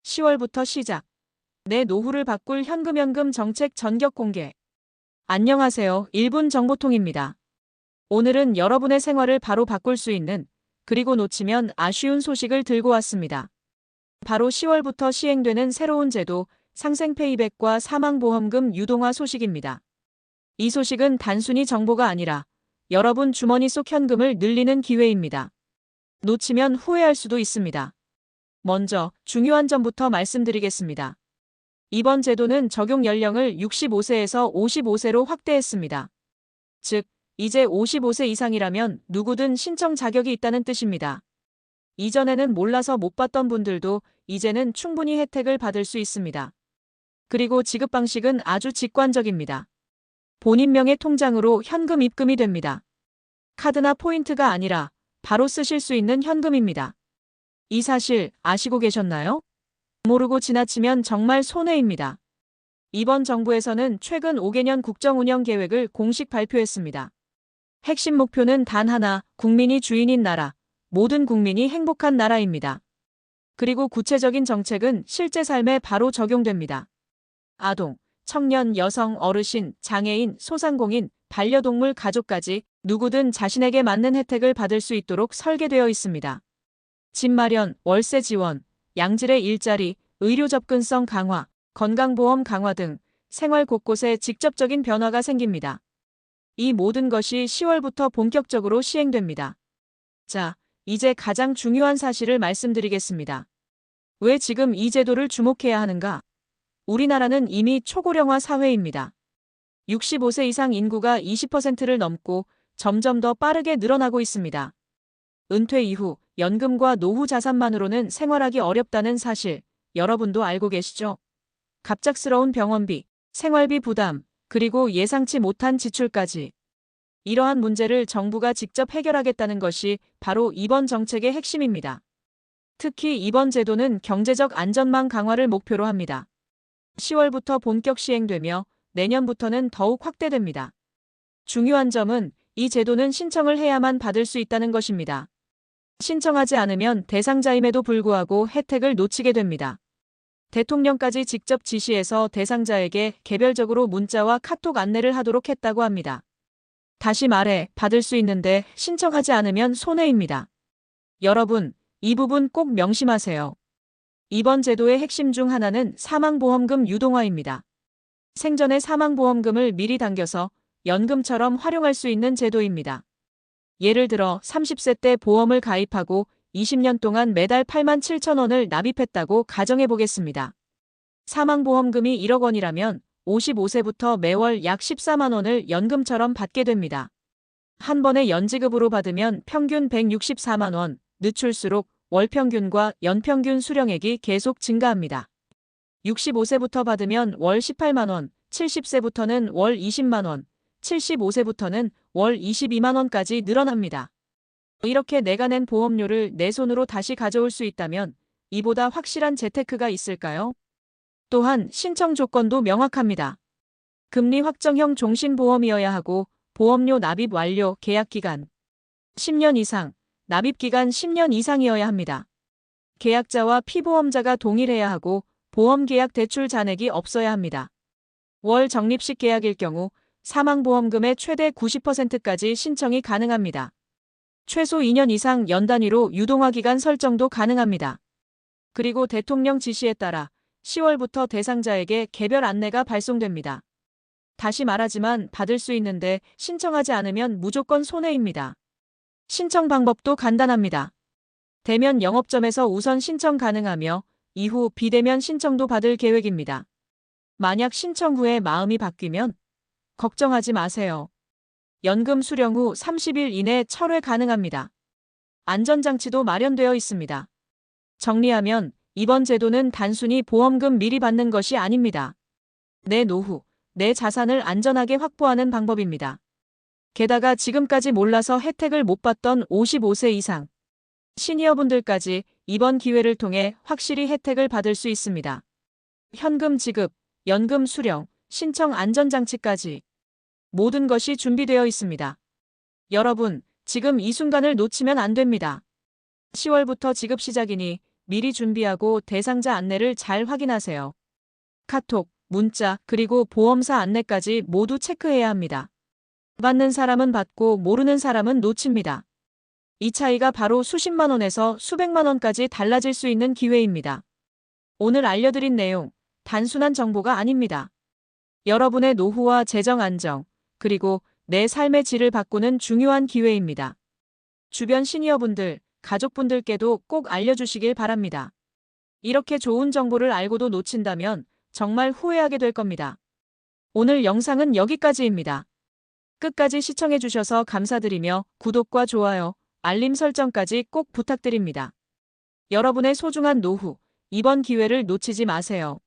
10월부터 시작. 내 노후를 바꿀 현금연금 정책 전격 공개. 안녕하세요. 1분 정보통입니다. 오늘은 여러분의 생활을 바로 바꿀 수 있는, 그리고 놓치면 아쉬운 소식을 들고 왔습니다. 바로 10월부터 시행되는 새로운 제도, 상생페이백과 사망보험금 유동화 소식입니다. 이 소식은 단순히 정보가 아니라 여러분 주머니 속 현금을 늘리는 기회입니다. 놓치면 후회할 수도 있습니다. 먼저 중요한 점부터 말씀드리겠습니다. 이번 제도는 적용 연령을 65세에서 55세로 확대했습니다. 즉, 이제 55세 이상이라면 누구든 신청 자격이 있다는 뜻입니다. 이전에는 몰라서 못 받던 분들도 이제는 충분히 혜택을 받을 수 있습니다. 그리고 지급 방식은 아주 직관적입니다. 본인 명의 통장으로 현금 입금이 됩니다. 카드나 포인트가 아니라 바로 쓰실 수 있는 현금입니다. 이 사실 아시고 계셨나요? 모르고 지나치면 정말 손해입니다. 이번 정부에서는 최근 5개년 국정운영 계획을 공식 발표했습니다. 핵심 목표는 단 하나, 국민이 주인인 나라, 모든 국민이 행복한 나라입니다. 그리고 구체적인 정책은 실제 삶에 바로 적용됩니다. 아동, 청년, 여성, 어르신, 장애인, 소상공인, 반려동물 가족까지 누구든 자신에게 맞는 혜택을 받을 수 있도록 설계되어 있습니다. 집 마련, 월세 지원, 양질의 일자리, 의료 접근성 강화, 건강보험 강화 등 생활 곳곳에 직접적인 변화가 생깁니다. 이 모든 것이 10월부터 본격적으로 시행됩니다. 자, 이제 가장 중요한 사실을 말씀드리겠습니다. 왜 지금 이 제도를 주목해야 하는가? 우리나라는 이미 초고령화 사회입니다. 65세 이상 인구가 20%를 넘고 점점 더 빠르게 늘어나고 있습니다. 은퇴 이후 연금과 노후 자산만으로는 생활하기 어렵다는 사실, 여러분도 알고 계시죠? 갑작스러운 병원비, 생활비 부담, 그리고 예상치 못한 지출까지. 이러한 문제를 정부가 직접 해결하겠다는 것이 바로 이번 정책의 핵심입니다. 특히 이번 제도는 경제적 안전망 강화를 목표로 합니다. 10월부터 본격 시행되며 내년부터는 더욱 확대됩니다. 중요한 점은 이 제도는 신청을 해야만 받을 수 있다는 것입니다. 신청하지 않으면 대상자임에도 불구하고 혜택을 놓치게 됩니다. 대통령까지 직접 지시해서 대상자에게 개별적으로 문자와 카톡 안내를 하도록 했다고 합니다. 다시 말해, 받을 수 있는데 신청하지 않으면 손해입니다. 여러분, 이 부분 꼭 명심하세요. 이번 제도의 핵심 중 하나는 사망보험금 유동화입니다. 생전에 사망보험금을 미리 당겨서 연금처럼 활용할 수 있는 제도입니다. 예를 들어 30세 때 보험을 가입하고 20년 동안 매달 8만 7천 원을 납입했다고 가정해 보겠습니다. 사망보험금이 1억 원이라면 55세부터 매월 약 14만 원을 연금처럼 받게 됩니다. 한 번에 연지급으로 받으면 평균 164만 원, 늦출수록 월평균과 연평균 수령액이 계속 증가합니다. 65세부터 받으면 월 18만 원, 70세부터는 월 20만 원, 75세부터는 월 22만 원까지 늘어납니다. 이렇게 내가 낸 보험료를 내 손으로 다시 가져올 수 있다면 이보다 확실한 재테크가 있을까요? 또한 신청 조건도 명확합니다. 금리 확정형 종신보험이어야 하고 보험료 납입 완료 계약기간 10년 이상, 납입기간 10년 이상이어야 합니다. 계약자와 피보험자가 동일해야 하고 보험계약 대출 잔액이 없어야 합니다. 월 적립식 계약일 경우 사망보험금의 최대 90%까지 신청이 가능합니다. 최소 2년 이상 연단위로 유동화 기간 설정도 가능합니다. 그리고 대통령 지시에 따라 10월부터 대상자에게 개별 안내가 발송됩니다. 다시 말하지만 받을 수 있는데 신청하지 않으면 무조건 손해입니다. 신청 방법도 간단합니다. 대면 영업점에서 우선 신청 가능하며 이후 비대면 신청도 받을 계획입니다. 만약 신청 후에 마음이 바뀌면 걱정하지 마세요. 연금 수령 후 30일 이내 철회 가능합니다. 안전장치도 마련되어 있습니다. 정리하면 이번 제도는 단순히 보험금 미리 받는 것이 아닙니다. 내 노후, 내 자산을 안전하게 확보하는 방법입니다. 게다가 지금까지 몰라서 혜택을 못 받던 55세 이상 시니어분들까지 이번 기회를 통해 확실히 혜택을 받을 수 있습니다. 현금 지급, 연금 수령, 신청 안전장치까지 모든 것이 준비되어 있습니다. 여러분, 지금 이 순간을 놓치면 안 됩니다. 10월부터 지급 시작이니 미리 준비하고 대상자 안내를 잘 확인하세요. 카톡, 문자, 그리고 보험사 안내까지 모두 체크해야 합니다. 받는 사람은 받고 모르는 사람은 놓칩니다. 이 차이가 바로 수십만 원에서 수백만 원까지 달라질 수 있는 기회입니다. 오늘 알려드린 내용, 단순한 정보가 아닙니다. 여러분의 노후와 재정 안정, 그리고 내 삶의 질을 바꾸는 중요한 기회입니다. 주변 시니어분들, 가족분들께도 꼭 알려주시길 바랍니다. 이렇게 좋은 정보를 알고도 놓친다면 정말 후회하게 될 겁니다. 오늘 영상은 여기까지입니다. 끝까지 시청해주셔서 감사드리며 구독과 좋아요, 알림 설정까지 꼭 부탁드립니다. 여러분의 소중한 노후, 이번 기회를 놓치지 마세요.